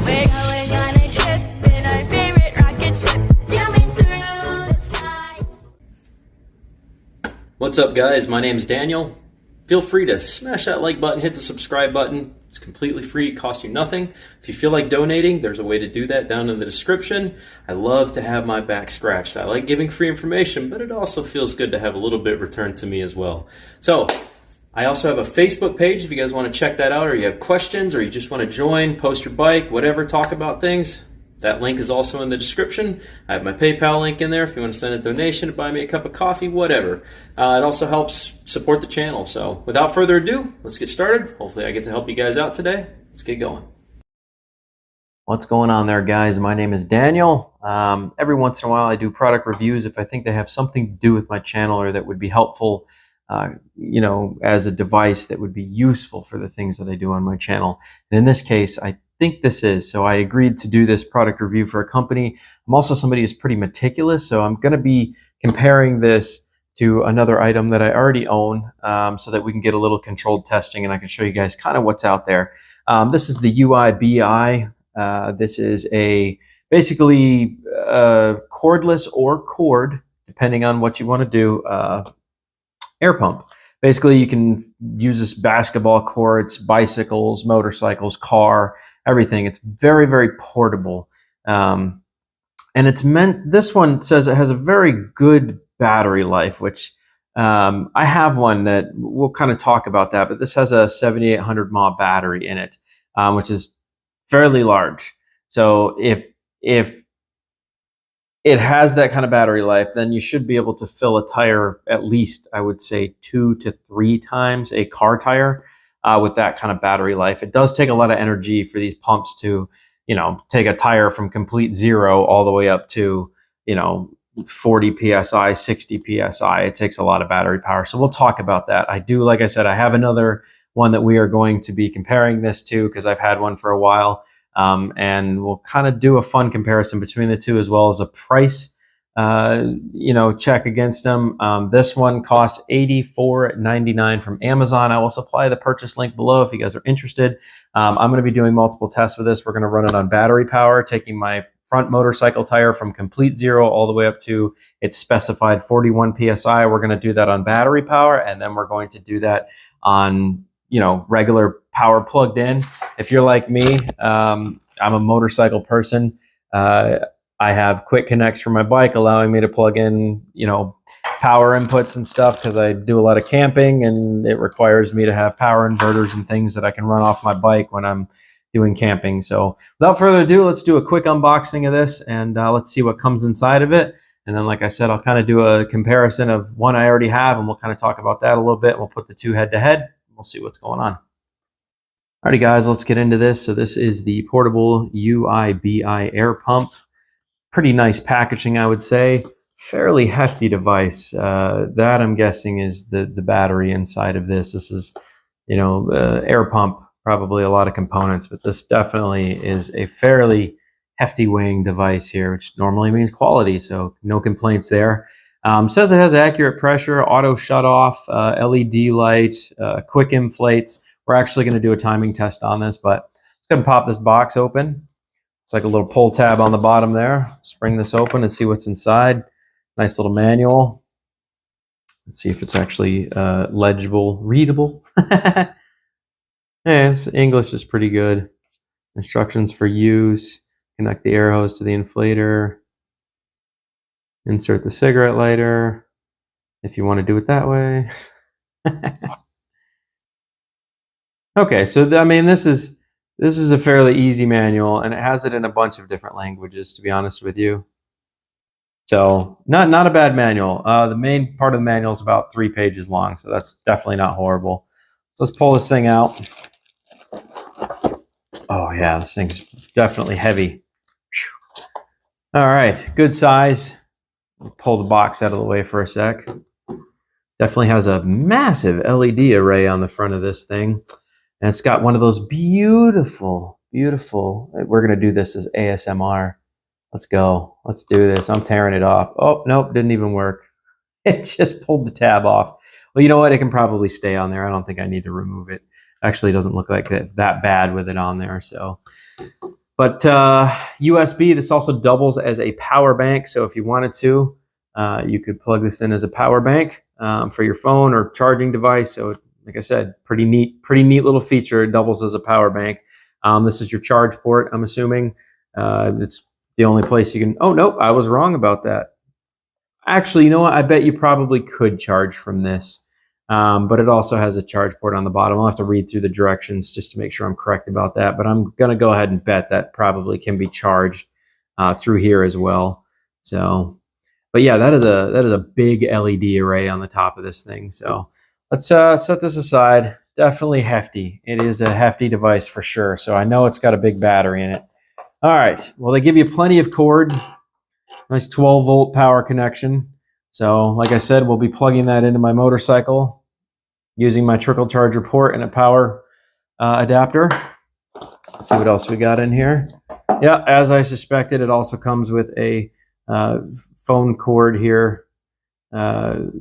We're going on a trip in our favorite rocket ship, zooming through the sky. What's up, guys? My name is Daniel. Feel free to smash that like button, hit the subscribe button. It's completely free, it costs you nothing. If you feel like donating, there's a way to do that down in the description. I love to have my back scratched. I like giving free information, but it also feels good to have a little bit returned to me as well. So, I also have a Facebook page if you guys want to check that out, or you have questions, or you just want to join, post your bike, whatever, talk about things. That link is also in the description. I have my PayPal link in there if you want to send a donation to buy me a cup of coffee, whatever. It also helps support the channel. So without further ado, let's get started. Hopefully I get to help you guys out today. Let's get going. What's going on there, guys? My name is Daniel. Every once in a while I do product reviews if I think they have something to do with my channel or that would be helpful, as a device that would be useful for the things that I do on my channel. And in this case, I think this is. So I agreed to do this product review for a company. I'm also somebody who's pretty meticulous, so I'm going to be comparing this to another item that I already own, so that we can get a little controlled testing and I can show you guys kind of what's out there. This is the UIBI. This is basically cordless or cord, depending on what you want to do, air pump. Basically, you can use this basketball courts, bicycles, motorcycles, car, everything. It's very, very portable. And it's meant, this one says it has a very good battery life, which I have one that we'll kind of talk about that, but this has a 7800 mAh battery in it, which is fairly large. So if it has that kind of battery life, then you should be able to fill a tire at least, I would say, 2 to 3 times a car tire with that kind of battery life. It does take a lot of energy for these pumps to, take a tire from complete zero all the way up to, 40 PSI, 60 PSI. It takes a lot of battery power. So we'll talk about that. Like I said, I have another one that we are going to be comparing this to because I've had one for a while. And we'll kind of do a fun comparison between the two, as well as a price, check against them. This one costs $84.99 from Amazon. I will supply the purchase link below if you guys are interested. I'm going to be doing multiple tests with this. We're going to run it on battery power, taking my front motorcycle tire from complete zero all the way up to its specified 41 PSI. We're going to do that on battery power, and then we're going to do that on regular power plugged in. If you're like me, I'm a motorcycle person. I have quick connects for my bike, allowing me to plug in, power inputs and stuff because I do a lot of camping and it requires me to have power inverters and things that I can run off my bike when I'm doing camping. So without further ado, let's do a quick unboxing of this and let's see what comes inside of it. And then, like I said, I'll kind of do a comparison of one I already have and we'll kind of talk about that a little bit. We'll put the two head to head. We'll see what's going on. Alrighty, guys, let's get into this. So this is the portable UIBI air pump. Pretty nice packaging, I would say. Fairly hefty device. That I'm guessing is the battery inside of this. This is, air pump, probably a lot of components, but this definitely is a fairly hefty weighing device here, which normally means quality. So no complaints there. Says it has accurate pressure, auto shut off, LED light, quick inflates. We're actually going to do a timing test on this, but let's go and pop this box open. It's like a little pull tab on the bottom there. Spring this open and see what's inside. Nice little manual. Let's see if it's actually legible, readable. Yeah, English is pretty good. Instructions for use. Connect the air hose to the inflator. Insert the cigarette lighter if you want to do it that way. Okay, so this is a fairly easy manual, and it has it in a bunch of different languages, to be honest with you. So not a bad manual. The main part of the manual is about 3 pages long, so that's definitely not horrible. So let's pull this thing out. Oh yeah, this thing's definitely heavy. All right, good size. I'll pull the box out of the way for a sec. Definitely has a massive LED array on the front of this thing. And it's got one of those beautiful, we're going to do this as ASMR. Let's go. Let's do this. I'm tearing it off. Oh, nope, didn't even work. It just pulled the tab off. Well, you know what? It can probably stay on there. I don't think I need to remove it. Actually, it doesn't look like that bad with it on there. So, But USB, this also doubles as a power bank. So if you wanted to, you could plug this in as a power bank for your phone or charging device. So like I said, pretty neat little feature. It doubles as a power bank. This is your charge port, I'm assuming. It's the only place you can, oh, nope, I was wrong about that. Actually, you know what? I bet you probably could charge from this. But it also has a charge port on the bottom. I'll have to read through the directions just to make sure I'm correct about that. But I'm going to go ahead and bet that probably can be charged through here as well. So, but yeah, that is a big LED array on the top of this thing. So let's set this aside. Definitely hefty. It is a hefty device for sure. So I know it's got a big battery in it. All right. Well, they give you plenty of cord. Nice 12-volt power connection. So like I said, we'll be plugging that into my motorcycle using my trickle charger port and a power adapter. Let's see what else we got in here. Yeah, as I suspected, it also comes with a phone cord here, type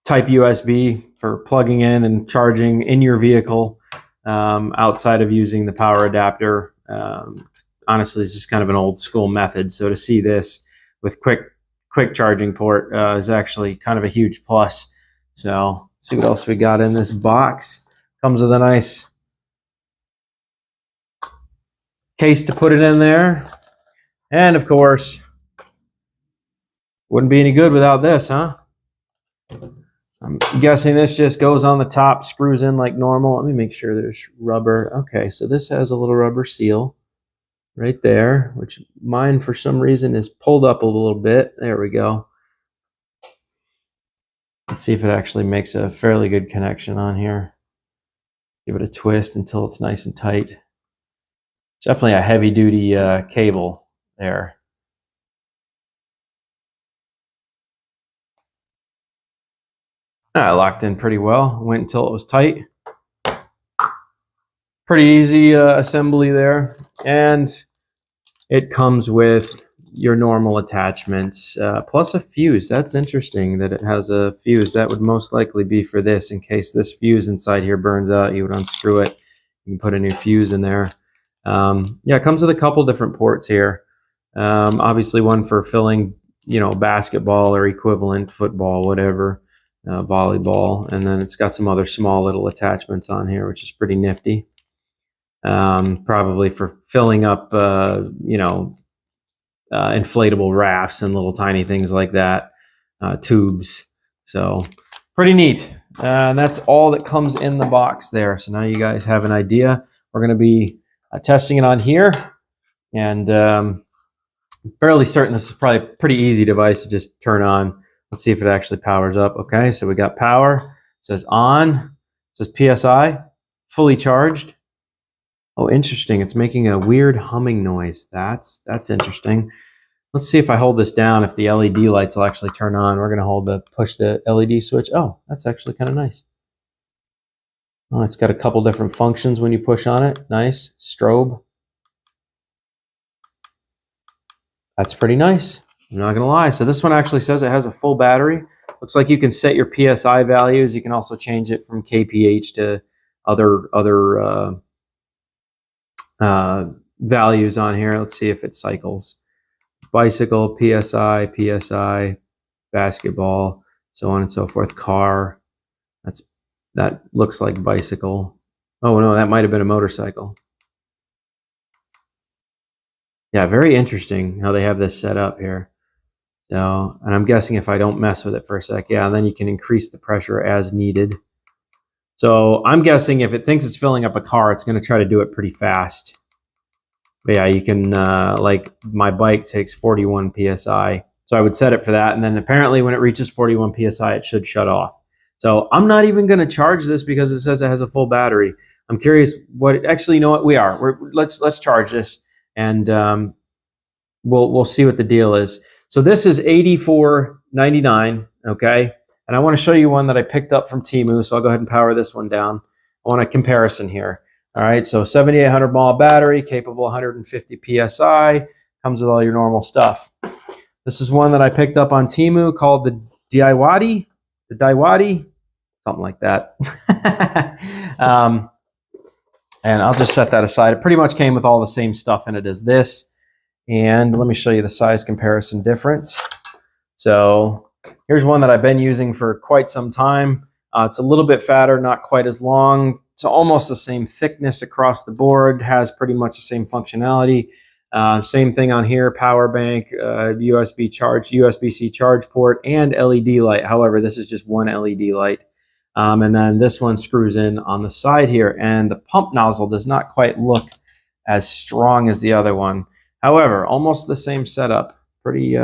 USB for plugging in and charging in your vehicle outside of using the power adapter. Honestly, this is kind of an old school method. So to see this with quick charging port is actually kind of a huge plus. So let's see what else we got in this box. Comes with a nice case to put it in there. And of course, wouldn't be any good without this, huh? I'm guessing this just goes on the top, screws in like normal. Let me make sure there's rubber. Okay, so this has a little rubber seal right there, which mine for some reason is pulled up a little bit. There we go. Let's see if it actually makes a fairly good connection on here. Give it a twist until it's nice and tight. It's definitely a heavy duty cable there. Locked in pretty well. Went until it was tight. Pretty easy assembly there. And it comes with your normal attachments, plus a fuse. That's interesting that it has a fuse. That would most likely be for this. In case this fuse inside here burns out, you would unscrew it. You can put a new fuse in there. Yeah, it comes with a couple different ports here. Obviously one for filling, basketball or equivalent, football, whatever, volleyball. And then it's got some other small little attachments on here, which is pretty nifty. Probably for filling up, inflatable rafts and little tiny things like that, tubes. So pretty neat. And that's all that comes in the box there. So now you guys have an idea. We're going to be testing it on here, and fairly certain this is probably a pretty easy device to just turn on. Let's see if it actually powers up. Okay, so we got power. It says on. It says PSI, fully charged. Oh, interesting. It's making a weird humming noise. That's interesting. Let's see if I hold this down, if the LED lights will actually turn on. We're going to push the LED switch. Oh, that's actually kind of nice. Oh, it's got a couple different functions when you push on it. Nice. Strobe. That's pretty nice. I'm not going to lie. So this one actually says it has a full battery. Looks like you can set your PSI values. You can also change it from kph to other values on here. Let's see if it cycles. Bicycle, PSI, basketball, so on and so forth. Car, that looks like bicycle. Oh no, that might have been a motorcycle. Yeah, very interesting how they have this set up here. So, and I'm guessing if I don't mess with it for a sec, yeah, then you can increase the pressure as needed. So I'm guessing if it thinks it's filling up a car, it's going to try to do it pretty fast. But yeah, you can, like my bike takes 41 PSI. So I would set it for that. And then apparently when it reaches 41 PSI, it should shut off. So I'm not even going to charge this because it says it has a full battery. I'm curious actually, you know what, we are. Let's charge this, and we'll see what the deal is. So this is $84.99, okay? And I want to show you one that I picked up from Temu. So I'll go ahead and power this one down. I want a comparison here. All right, so 7,800 mAh battery, capable 150 PSI, comes with all your normal stuff. This is one that I picked up on Temu called the Daiwadi, something like that. And I'll just set that aside. It pretty much came with all the same stuff in it as this. And let me show you the size comparison difference. So here's one that I've been using for quite some time. It's a little bit fatter, not quite as long. It's almost the same thickness across the board, has pretty much the same functionality. Same thing on here, power bank, USB-C charge port, and LED light. However, this is just one LED light. And then this one screws in on the side here, and the pump nozzle does not quite look as strong as the other one. However, almost the same setup. Pretty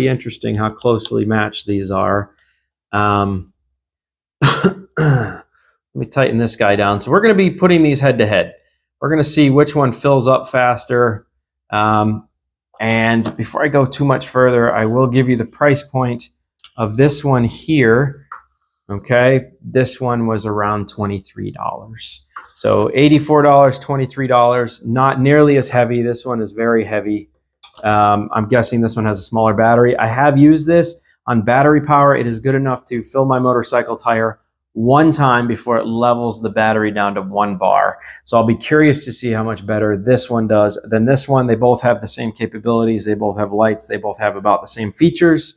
interesting how closely matched these are. Let me tighten this guy down. So we're going to be putting these head to head. We're going to see which one fills up faster. And before I go too much further, I will give you the price point of this one here. Okay, this one was around $23. So $84, $23, not nearly as heavy. This one is very heavy. I'm guessing this one has a smaller battery. I have used this on battery power. It is good enough to fill my motorcycle tire one time before it levels the battery down to 1 bar. So I'll be curious to see how much better this one does than this one. They both have the same capabilities. They both have lights. They both have about the same features.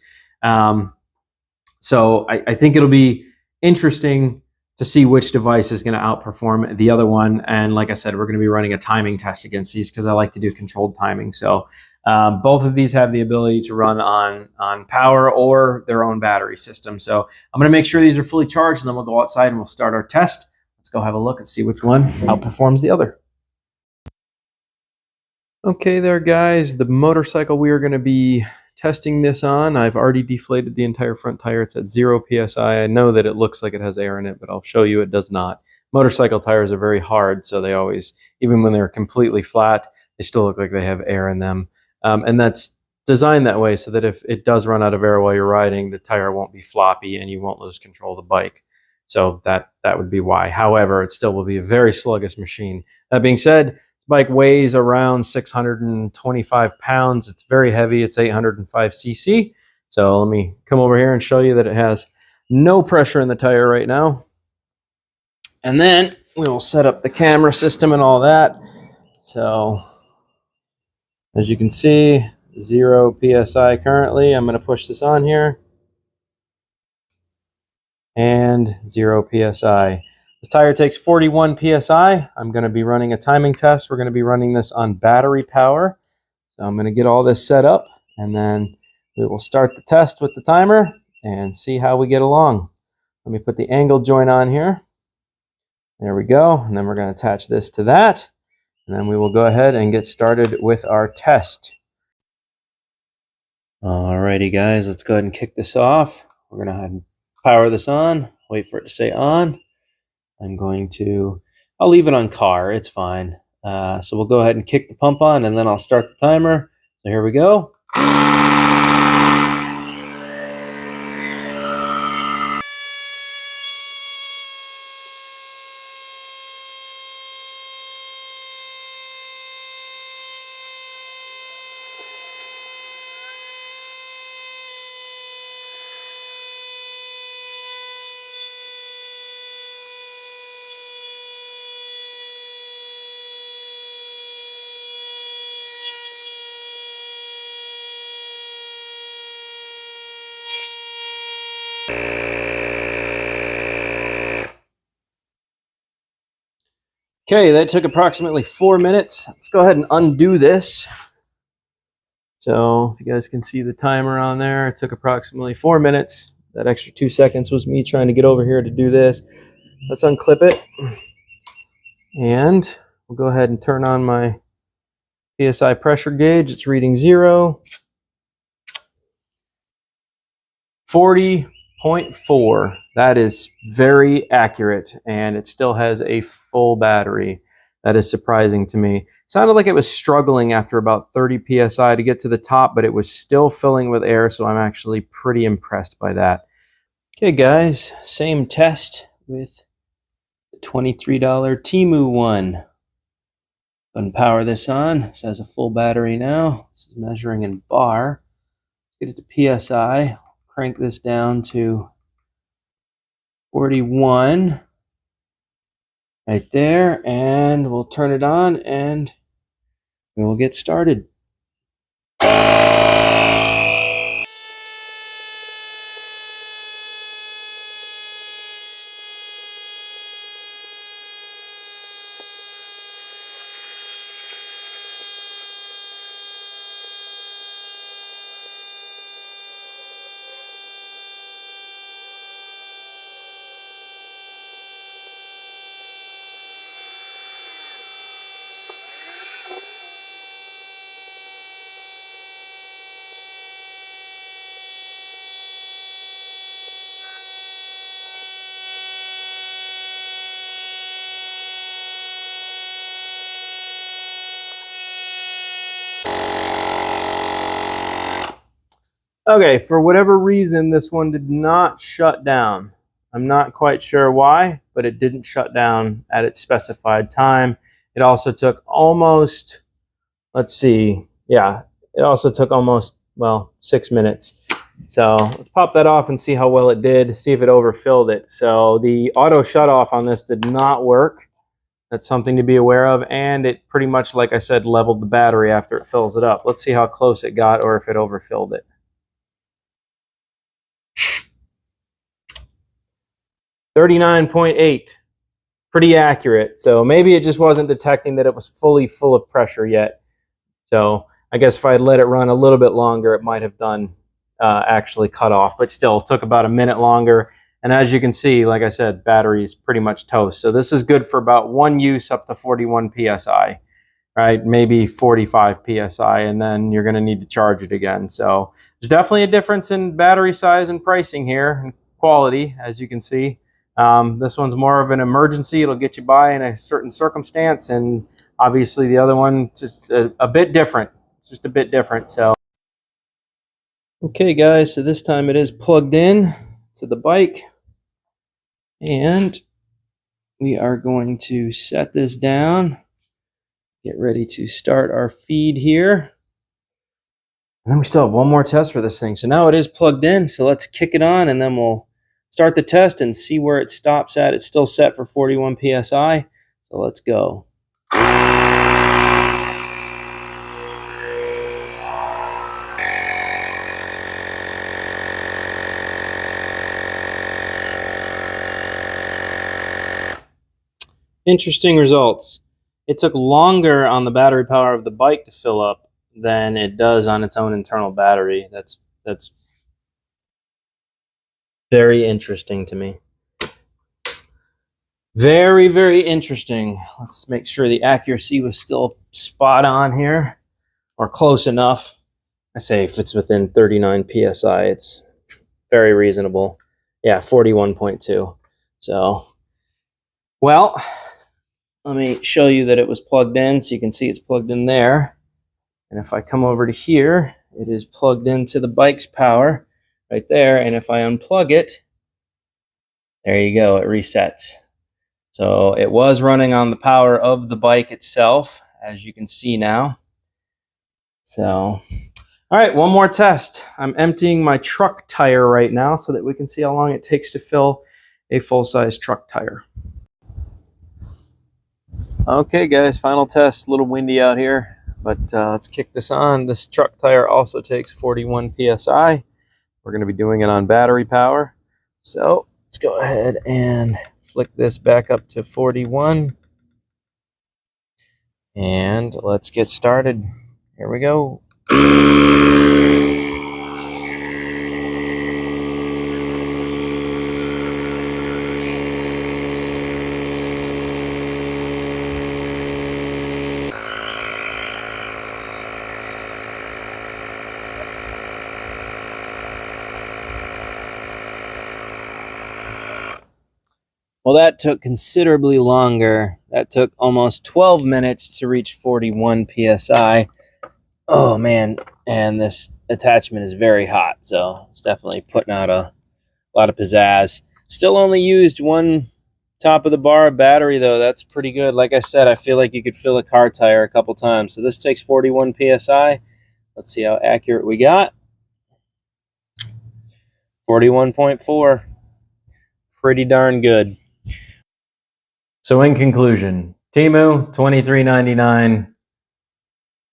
So I think it'll be interesting to see which device is going to outperform the other one. And like I said, we're going to be running a timing test against these because I like to do controlled timing. So both of these have the ability to run on power or their own battery system. So I'm going to make sure these are fully charged, and then we'll go outside and we'll start our test. Let's go have a look and see which one outperforms the other. Okay there, guys, the motorcycle we are going to be testing this on, I've already deflated the entire front tire. It's at 0 PSI. I know that it looks like it has air in it, but I'll show you it does not. Motorcycle tires are very hard, so they always, even when they're completely flat, they still look like they have air in them. And that's designed that way so that if it does run out of air while you're riding, the tire won't be floppy and you won't lose control of the bike. So that would be why. However, it still will be a very sluggish machine. That being said, bike weighs around 625 pounds. It's very heavy. It's 805 cc. So let me come over here and show you that it has no pressure in the tire right now. And then we will set up the camera system and all that. So as you can see, 0 PSI currently. I'm going to push this on here. And 0 PSI. This tire takes 41 PSI. I'm going to be running a timing test. We're going to be running this on battery power. So I'm going to get all this set up, and then we will start the test with the timer and see how we get along. Let me put the angle joint on here. There we go. And then we're going to attach this to that. And then we will go ahead and get started with our test. Alrighty, guys, let's go ahead and kick this off. We're going to power this on, wait for it to say on. I'll leave it on car, it's fine. So we'll go ahead and kick the pump on, and then I'll start the timer. So here we go. Okay, that took approximately 4 minutes. Let's go ahead and undo this. So if you guys can see the timer on there, it took approximately 4 minutes. That extra 2 seconds was me trying to get over here to do this. Let's unclip it. And we'll go ahead and turn on my PSI pressure gauge. It's reading 0. 40.4. That is very accurate, and it still has a full battery. That is surprising to me. Sounded like it was struggling after about 30 PSI to get to the top, but it was still filling with air, so I'm actually pretty impressed by that. Okay, guys, same test with the $23 Temu one. Power this on. This has a full battery now. This is measuring in bar. Let's get it to PSI. Crank this down to 41. right there, and we'll turn it on and we will get started. Okay, for whatever reason, this one did not shut down. I'm not quite sure why, but it didn't shut down at its specified time. It also took almost, let's see, yeah, it also took almost, well, 6 minutes. So let's pop that off and see how well it did, see if it overfilled it. So the auto shut off on this did not work. That's something to be aware of, and it pretty much, like I said, leveled the battery after it fills it up. Let's see how close it got or if it overfilled it. 39.8, pretty accurate. So maybe it just wasn't detecting that it was fully full of pressure yet. So I guess if I had let it run a little bit longer, it might have done actually cut off, but still took about a minute longer. And as you can see, like I said, battery is pretty much toast. So this is good for about one use up to 41 PSI, right? Maybe 45 PSI, and then you're gonna need to charge it again. So there's definitely a difference in battery size and pricing here, and quality, as you can see. This one's more of an emergency. It'll get you by in a certain circumstance, and obviously the other one just a bit different. It's just a bit different. So, okay, guys. So this time it is plugged in to the bike, and we are going to set this down. Get ready to start our feed here. And then we still have one more test for this thing. So now it is plugged in. So let's kick it on, and then we'll start the test and see where it stops at. It's still set for 41 PSI. So let's go. Interesting results. It took longer on the battery power of the bike to fill up than it does on its own internal battery. That's very interesting to me. Very, very interesting. Let's make sure the accuracy was still spot on here, or close enough. I say if it's within 39 PSI, it's very reasonable. Yeah, 41.2. So, well, let me show you that it was plugged in, so you can see it's plugged in there. And if I come over to here, it is plugged into the bike's power right there. And if I unplug it, there you go, it resets. So it was running on the power of the bike itself, as you can see now. So, all right, one more test. I'm emptying my truck tire right now so that we can see how long it takes to fill a full-size truck tire. Okay, guys, final test. A little windy out here, but let's kick this on. This truck tire also takes 41 PSI. We're going to be doing it on battery power. So let's go ahead and flick this back up to 41. And let's get started. Here we go. Well, that took considerably longer. That took almost 12 minutes to reach 41 PSI. Oh, man. And this attachment is very hot, so it's definitely putting out a lot of pizzazz. Still only used one top of the bar battery, though. That's pretty good. Like I said, I feel like you could fill a car tire a couple times. So this takes 41 PSI. Let's see how accurate we got. 41.4. Pretty darn good. So in conclusion, Temu $23.99,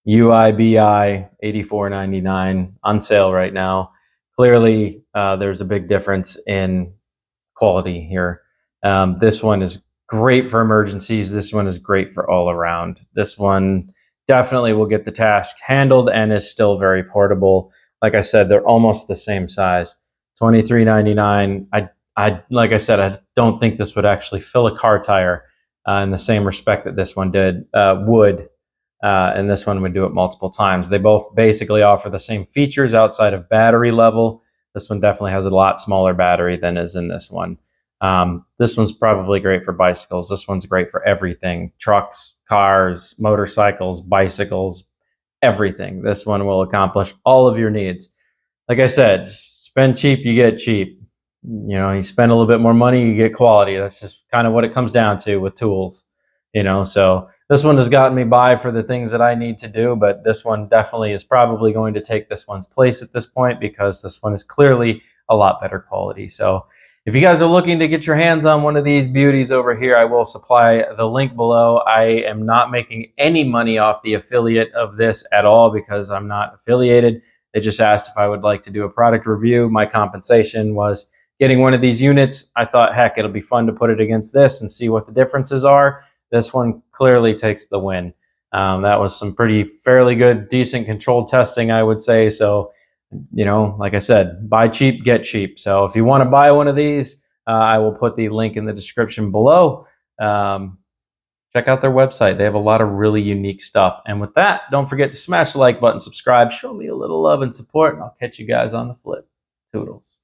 UIBI $84.99 on sale right now. Clearly, there's a big difference in quality here. This one is great for emergencies. This one is great for all around. This one definitely will get the task handled and is still very portable. Like I said, they're almost the same size. $23.99. Like I said, I don't think this would actually fill a car tire in the same respect that this one would. And this one would do it multiple times. They both basically offer the same features outside of battery level. This one definitely has a lot smaller battery than is in this one. This one's probably great for bicycles. This one's great for everything. Trucks, cars, motorcycles, bicycles, everything. This one will accomplish all of your needs. Like I said, spend cheap, you get cheap. You know, you spend a little bit more money, you get quality. That's just kind of what it comes down to with tools, you know. So this one has gotten me by for the things that I need to do, but this one definitely is probably going to take this one's place at this point because this one is clearly a lot better quality. So if you guys are looking to get your hands on one of these beauties over here, I will supply the link below. I am not making any money off the affiliate of this at all because I'm not affiliated. They just asked if I would like to do a product review. My compensation was getting one of these units. I thought, heck, it'll be fun to put it against this and see what the differences are. This one clearly takes the win. That was some fairly good, decent controlled testing, I would say. So, you know, like I said, buy cheap, get cheap. So if you want to buy one of these, I will put the link in the description below. Check out their website. They have a lot of really unique stuff. And with that, don't forget to smash the like button, subscribe, show me a little love and support, and I'll catch you guys on the flip. Toodles.